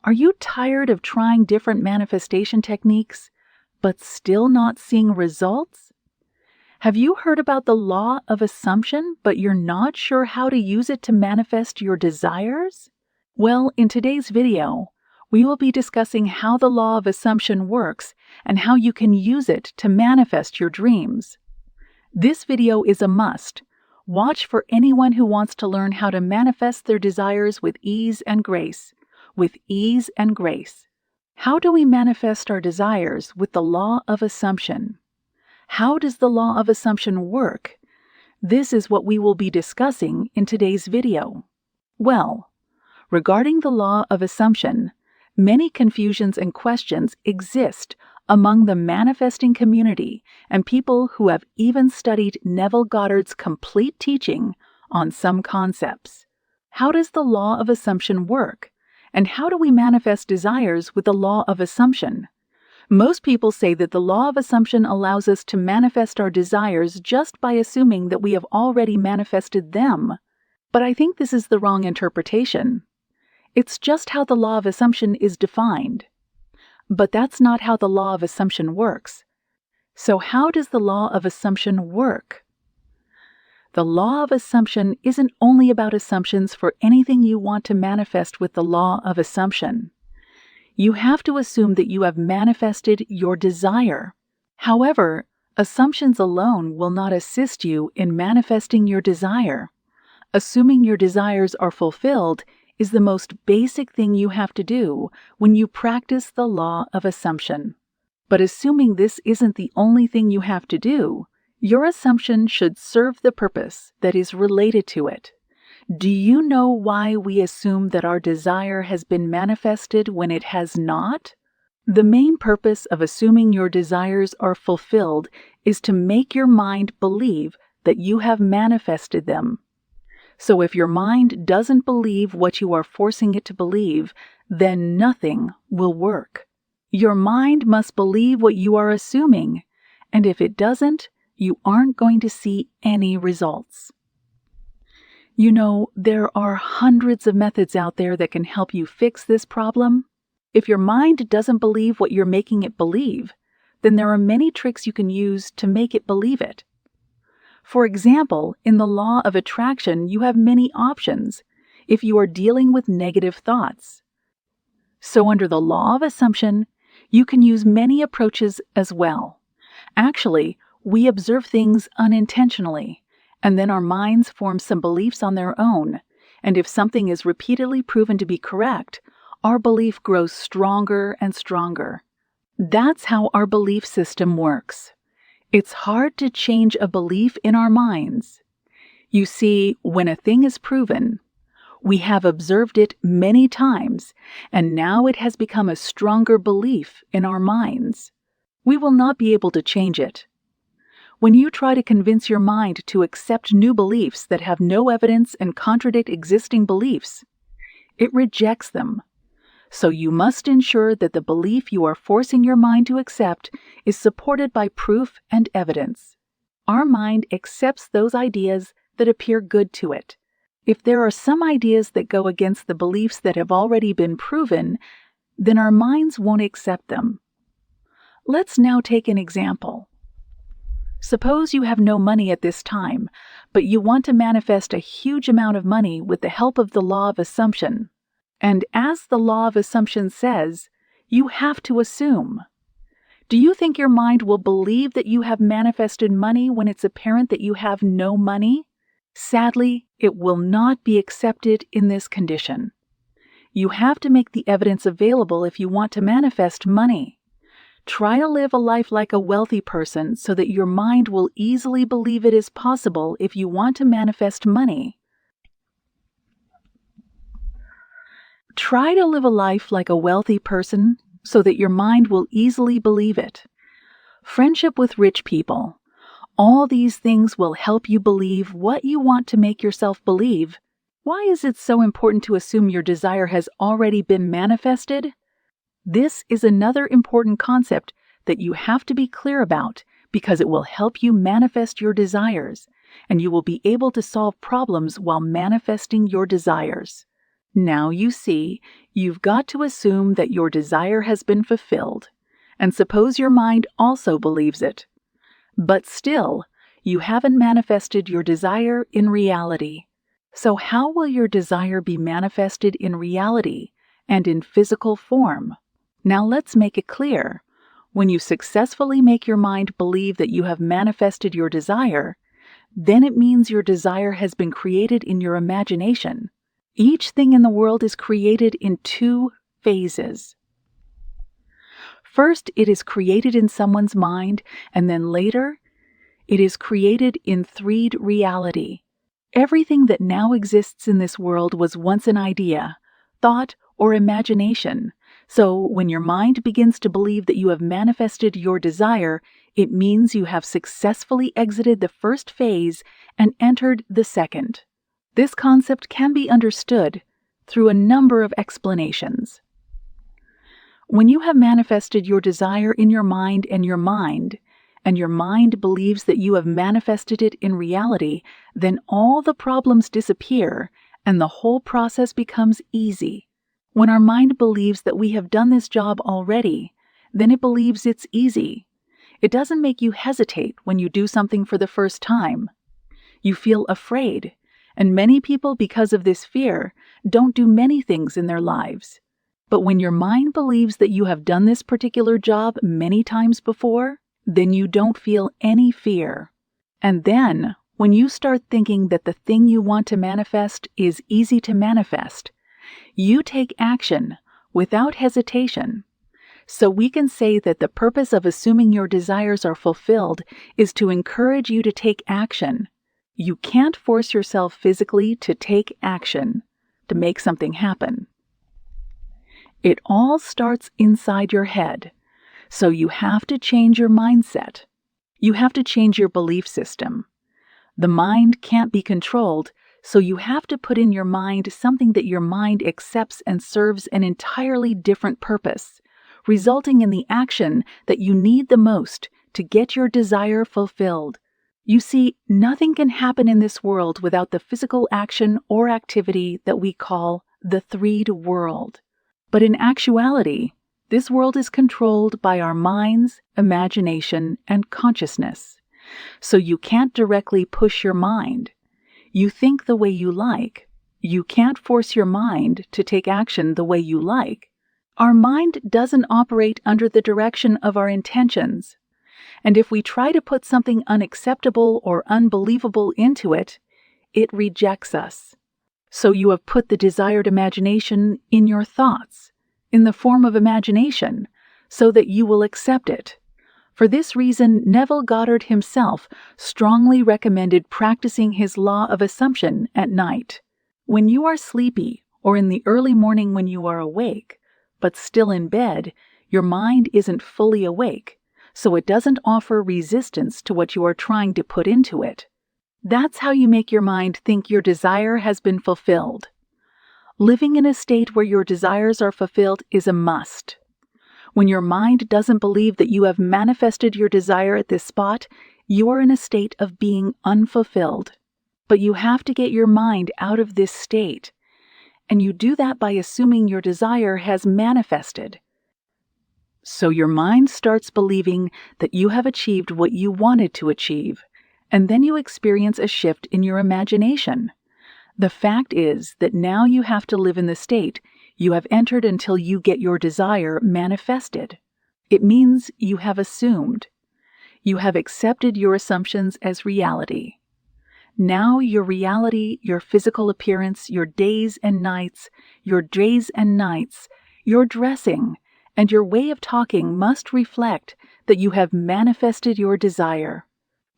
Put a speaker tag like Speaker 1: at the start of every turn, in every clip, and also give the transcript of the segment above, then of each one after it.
Speaker 1: Are you tired of trying different manifestation techniques, but still not seeing results? Have you heard about the law of assumption, but you're not sure how to use it to manifest your desires? Well, in today's video, we will be discussing how the law of assumption works and how you can use it to manifest your dreams. This video is a must. Watch for anyone who wants to learn how to manifest their desires with ease and grace. With ease and grace. How do we manifest our desires with the law of assumption? How does the law of assumption work? This is what we will be discussing in today's video. Well, regarding the law of assumption, many confusions and questions exist among the manifesting community and people who have even studied Neville Goddard's complete teaching on some concepts. How does the law of assumption work? And how do we manifest desires with the law of assumption? Most people say that the law of assumption allows us to manifest our desires just by assuming that we have already manifested them. But I think this is the wrong interpretation. It's just how the law of assumption is defined. But that's not how the law of assumption works. So how does the law of assumption work? The law of assumption isn't only about assumptions for anything you want to manifest with the law of assumption. You have to assume that you have manifested your desire. However, assumptions alone will not assist you in manifesting your desire. Assuming your desires are fulfilled is the most basic thing you have to do when you practice the law of assumption. But assuming this isn't the only thing you have to do, your assumption should serve the purpose that is related to it. Do you know why we assume that our desire has been manifested when it has not? The main purpose of assuming your desires are fulfilled is to make your mind believe that you have manifested them. So if your mind doesn't believe what you are forcing it to believe, then nothing will work. Your mind must believe what you are assuming, and if it doesn't, you aren't going to see any results. You know, there are hundreds of methods out there that can help you fix this problem. If your mind doesn't believe what you're making it believe, then there are many tricks you can use to make it believe it. For example, in the law of attraction, you have many options if you are dealing with negative thoughts. So under the law of assumption, you can use many approaches as well. Actually, we observe things unintentionally, and then our minds form some beliefs on their own, and if something is repeatedly proven to be correct, our belief grows stronger and stronger. That's how our belief system works. It's hard to change a belief in our minds. You see, when a thing is proven, we have observed it many times, and now it has become a stronger belief in our minds. We will not be able to change it. When you try to convince your mind to accept new beliefs that have no evidence and contradict existing beliefs, it rejects them. So you must ensure that the belief you are forcing your mind to accept is supported by proof and evidence. Our mind accepts those ideas that appear good to it. If there are some ideas that go against the beliefs that have already been proven, then our minds won't accept them. Let's now take an example. Suppose you have no money at this time, but you want to manifest a huge amount of money with the help of the law of assumption. And as the law of assumption says, you have to assume. Do you think your mind will believe that you have manifested money when it's apparent that you have no money? Sadly, it will not be accepted in this condition. You have to make the evidence available if you want to manifest money. Try to live a life like a wealthy person so that your mind will easily believe it is possible if you want to manifest money. Try to live a life like a wealthy person so that your mind will easily believe it. Friendship with rich people. All these things will help you believe what you want to make yourself believe. Why is it so important to assume your desire has already been manifested? This is another important concept that you have to be clear about because it will help you manifest your desires, and you will be able to solve problems while manifesting your desires. Now you see, you've got to assume that your desire has been fulfilled, and suppose your mind also believes it. But still, you haven't manifested your desire in reality. So how will your desire be manifested in reality and in physical form? Now let's make it clear. When you successfully make your mind believe that you have manifested your desire, then it means your desire has been created in your imagination. Each thing in the world is created in 2 phases. First, it is created in someone's mind, and then later, it is created in 3D reality. Everything that now exists in this world was once an idea, thought, or imagination. So when your mind begins to believe that you have manifested your desire, it means you have successfully exited the first phase and entered the second. This concept can be understood through a number of explanations. When you have manifested your desire in your mind, and your mind believes that you have manifested it in reality, then all the problems disappear and the whole process becomes easy. When our mind believes that we have done this job already, then it believes it's easy. It doesn't make you hesitate when you do something for the first time. You feel afraid, and many people, because of this fear, don't do many things in their lives. But when your mind believes that you have done this particular job many times before, then you don't feel any fear. And then, when you start thinking that the thing you want to manifest is easy to manifest, you take action without hesitation. So we can say that the purpose of assuming your desires are fulfilled is to encourage you to take action. You can't force yourself physically to take action, to make something happen. It all starts inside your head. So you have to change your mindset. You have to change your belief system. The mind can't be controlled, so you have to put in your mind something that your mind accepts and serves an entirely different purpose, resulting in the action that you need the most to get your desire fulfilled. You see, nothing can happen in this world without the physical action or activity that we call the 3D world. But in actuality, this world is controlled by our minds, imagination, and consciousness. So you can't directly push your mind. You think the way you like. You can't force your mind to take action the way you like. Our mind doesn't operate under the direction of our intentions. And if we try to put something unacceptable or unbelievable into it, it rejects us. So you have put the desired imagination in your thoughts, in the form of imagination, so that you will accept it. For this reason, Neville Goddard himself strongly recommended practicing his law of assumption at night. When you are sleepy, or in the early morning when you are awake, but still in bed, your mind isn't fully awake, so it doesn't offer resistance to what you are trying to put into it. That's how you make your mind think your desire has been fulfilled. Living in a state where your desires are fulfilled is a must. When your mind doesn't believe that you have manifested your desire at this spot, you are in a state of being unfulfilled. But you have to get your mind out of this state, and you do that by assuming your desire has manifested. So your mind starts believing that you have achieved what you wanted to achieve, and then you experience a shift in your imagination. The fact is that now you have to live in the state you have entered until you get your desire manifested. It means you have assumed. You have accepted your assumptions as reality. Now your reality, your physical appearance, your days and nights, your dressing, and your way of talking must reflect that you have manifested your desire.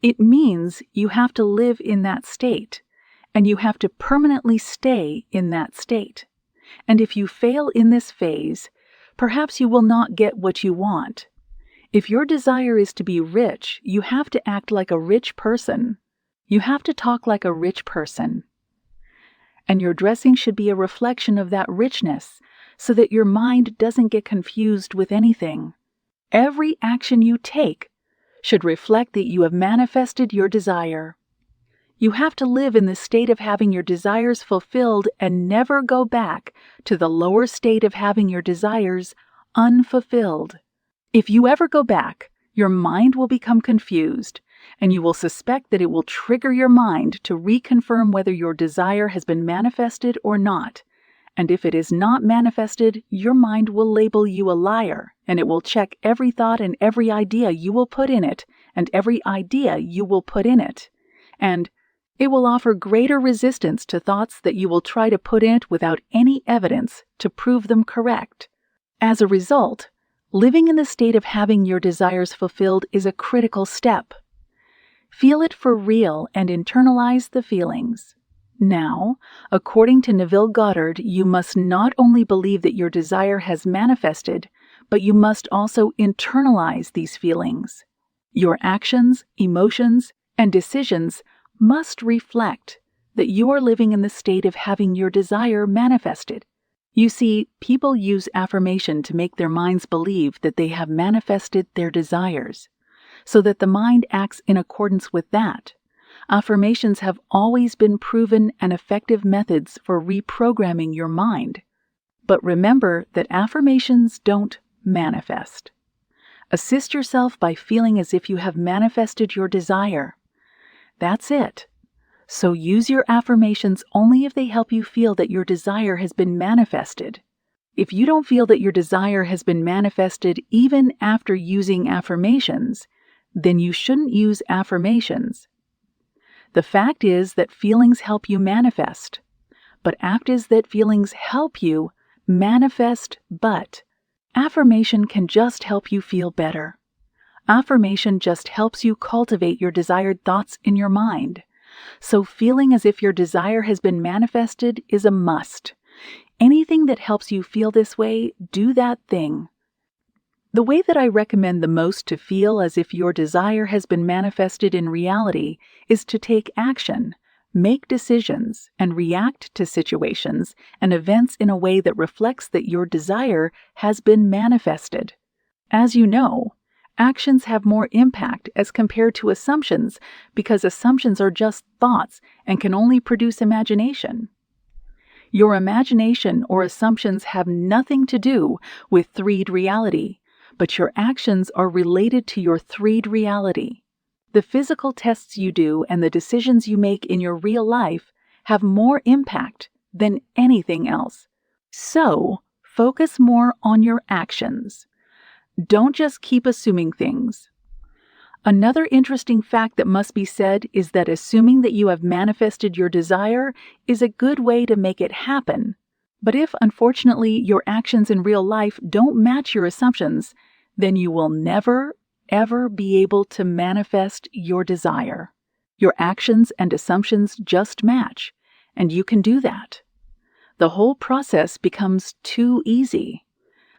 Speaker 1: It means you have to live in that state, and you have to permanently stay in that state. And if you fail in this phase, perhaps you will not get what you want. If your desire is to be rich, you have to act like a rich person. You have to talk like a rich person. And your dressing should be a reflection of that richness, so that your mind doesn't get confused with anything. Every action you take should reflect that you have manifested your desire. You have to live in the state of having your desires fulfilled and never go back to the lower state of having your desires unfulfilled. If you ever go back, your mind will become confused, and you will suspect that it will trigger your mind to reconfirm whether your desire has been manifested or not. And if it is not manifested, your mind will label you a liar, and it will check every thought and every idea you will put in it, and every idea you will put in it. And it will offer greater resistance to thoughts that you will try to put in it without any evidence to prove them correct. As a result, living in the state of having your desires fulfilled is a critical step. Feel it for real and internalize the feelings. Now, according to Neville Goddard, you must not only believe that your desire has manifested, but you must also internalize these feelings. Your actions, emotions, and decisions must reflect that you are living in the state of having your desire manifested. You see, people use affirmation to make their minds believe that they have manifested their desires, so that the mind acts in accordance with that. Affirmations have always been proven and effective methods for reprogramming your mind. But remember that affirmations don't manifest. Assist yourself by feeling as if you have manifested your desire. That's it. So use your affirmations only if they help you feel that your desire has been manifested. If you don't feel that your desire has been manifested even after using affirmations, then you shouldn't use affirmations. The fact is that feelings help you manifest, but act is that feelings help you manifest, but affirmation can just help you feel better. Affirmation just helps you cultivate your desired thoughts in your mind. So feeling as if your desire has been manifested is a must. Anything that helps you feel this way, do that thing. The way that I recommend the most to feel as if your desire has been manifested in reality is to take action, make decisions, and react to situations and events in a way that reflects that your desire has been manifested. As you know, actions have more impact as compared to assumptions because assumptions are just thoughts and can only produce imagination. Your imagination or assumptions have nothing to do with 3D reality, but your actions are related to your 3D reality. The physical tests you do and the decisions you make in your real life have more impact than anything else. So, focus more on your actions. Don't just keep assuming things. Another interesting fact that must be said is that assuming that you have manifested your desire is a good way to make it happen. But if, unfortunately, your actions in real life don't match your assumptions, then you will never, ever be able to manifest your desire. Your actions and assumptions just match, and you can do that. The whole process becomes too easy.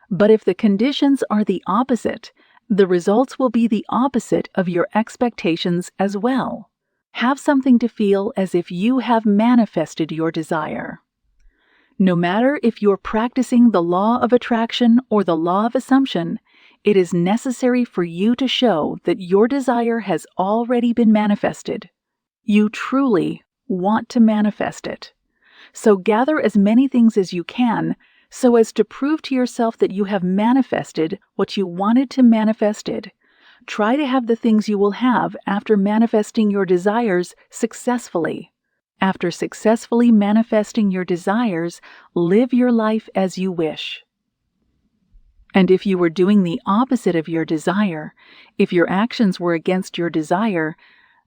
Speaker 1: But if the conditions are the opposite, the results will be the opposite of your expectations as well. Have something to feel as if you have manifested your desire. No matter if you're practicing the law of attraction or the law of assumption, it is necessary for you to show that your desire has already been manifested. You truly want to manifest it. So gather as many things as you can so as to prove to yourself that you have manifested what you wanted to manifested. Try to have the things you will have after manifesting your desires successfully. After successfully manifesting your desires, live your life as you wish. And if you were doing the opposite of your desire, if your actions were against your desire,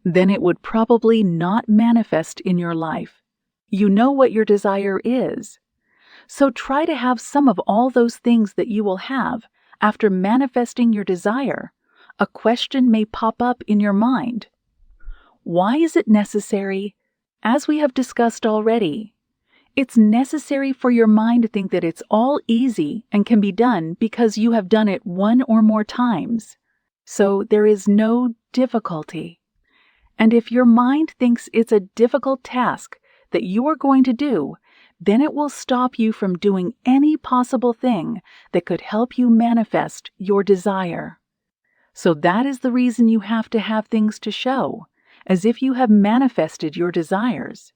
Speaker 1: then it would probably not manifest in your life. You know what your desire is. So try to have some of all those things that you will have after manifesting your desire. A question may pop up in your mind. Why is it necessary? As we have discussed already, it's necessary for your mind to think that it's all easy and can be done because you have done it one or more times. So there is no difficulty. And if your mind thinks it's a difficult task that you are going to do, then it will stop you from doing any possible thing that could help you manifest your desire. So that is the reason you have to have things to show, as if you have manifested your desires.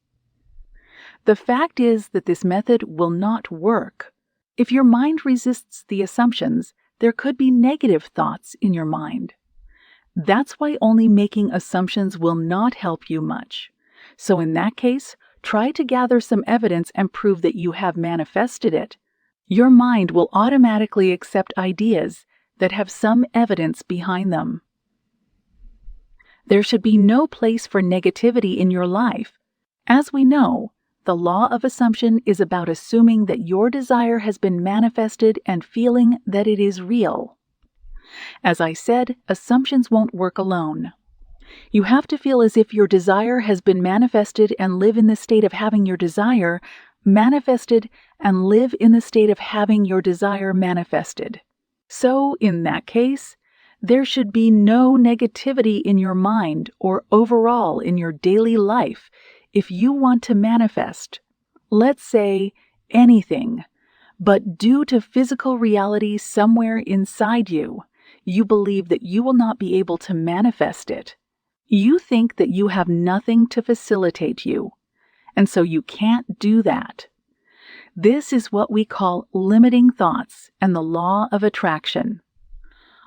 Speaker 1: The fact is that this method will not work. If your mind resists the assumptions, there could be negative thoughts in your mind. That's why only making assumptions will not help you much. So in that case, try to gather some evidence and prove that you have manifested it. Your mind will automatically accept ideas that have some evidence behind them. There should be no place for negativity in your life. As we know, the law of assumption is about assuming that your desire has been manifested and feeling that it is real. As I said, assumptions won't work alone. You have to feel as if your desire has been manifested and live in the state of having your desire manifested and live in the state of having your desire manifested. So, in that case, there should be no negativity in your mind or overall in your daily life if you want to manifest, let's say, anything, but due to physical reality somewhere inside you, you believe that you will not be able to manifest it. You think that you have nothing to facilitate you, and so you can't do that. This is what we call limiting thoughts and the law of attraction.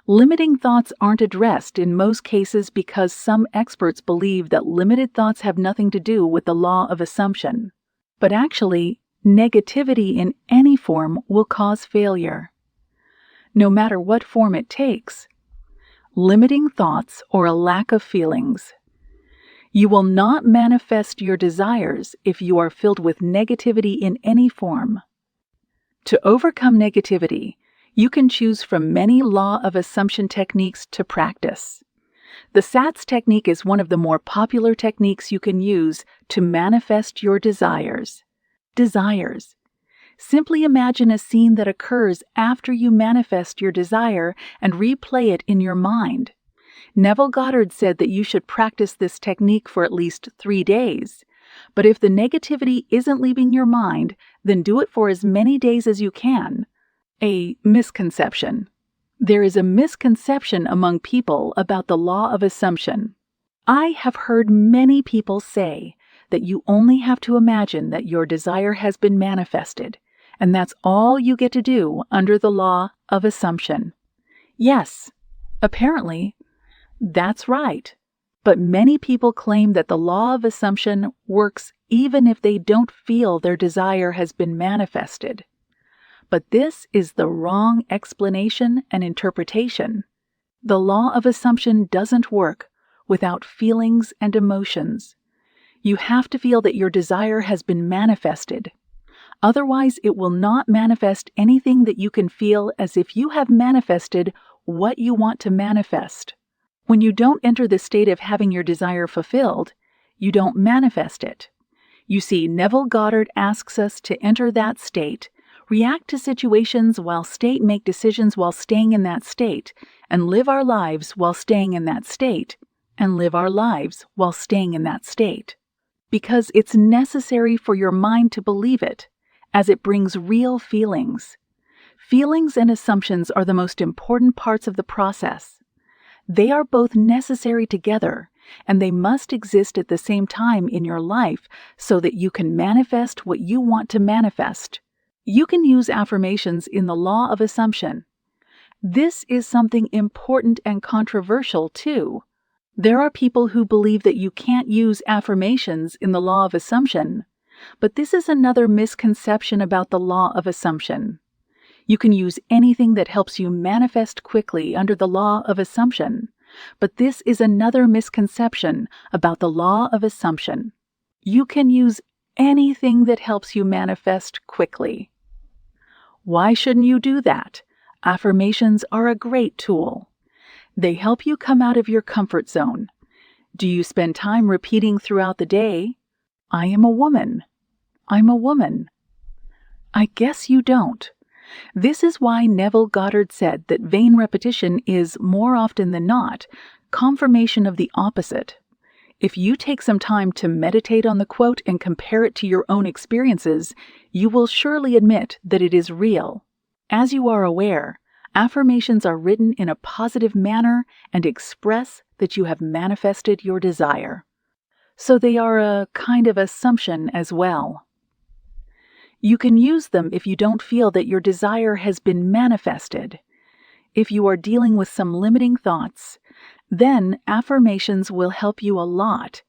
Speaker 1: Limiting thoughts aren't addressed in most cases because some experts believe that limited thoughts have nothing to do with the law of assumption. But actually, negativity in any form will cause failure, no matter what form it takes. Limiting thoughts or a lack of feelings. You will not manifest your desires if you are filled with negativity in any form. To overcome negativity, you can choose from many law of assumption techniques to practice. The SATS technique is one of the more popular techniques you can use to manifest your desires. Desires. Simply imagine a scene that occurs after you manifest your desire and replay it in your mind. Neville Goddard said that you should practice this technique for at least 3 days. But if the negativity isn't leaving your mind, then do it for as many days as you can. A misconception. There is a misconception among people about the law of assumption. I have heard many people say that you only have to imagine that your desire has been manifested, and that's all you get to do under the law of assumption. Yes, apparently, that's right. But many people claim that the law of assumption works even if they don't feel their desire has been manifested. But this is the wrong explanation and interpretation. The law of assumption doesn't work without feelings and emotions. You have to feel that your desire has been manifested. Otherwise, it will not manifest anything that you can feel as if you have manifested what you want to manifest. When you don't enter the state of having your desire fulfilled, you don't manifest it. You see, Neville Goddard asks us to enter that state, react to situations make decisions while staying in that state, and live our lives while staying in that state, and live our lives while staying in that state. Because it's necessary for your mind to believe it, as it brings real feelings. Feelings and assumptions are the most important parts of the process. They are both necessary together, and they must exist at the same time in your life so that you can manifest what you want to manifest. You can use affirmations in the law of assumption. This is something important and controversial, too. There are people who believe that you can't use affirmations in the law of assumption, but this is another misconception about the law of assumption. You can use anything that helps you manifest quickly under the law of assumption, but this is another misconception about the law of assumption. You can use anything that helps you manifest quickly. Why shouldn't you do that? Affirmations are a great tool. They help you come out of your comfort zone. Do you spend time repeating throughout the day, "I am a woman. I'm a woman"? I guess you don't. This is why Neville Goddard said that vain repetition is, more often than not, confirmation of the opposite. If you take some time to meditate on the quote and compare it to your own experiences, you will surely admit that it is real. As you are aware, affirmations are written in a positive manner and express that you have manifested your desire. so they are a kind of assumption as well. You can use them if you don't feel that your desire has been manifested. If you are dealing with some limiting thoughts, then affirmations will help you a lot,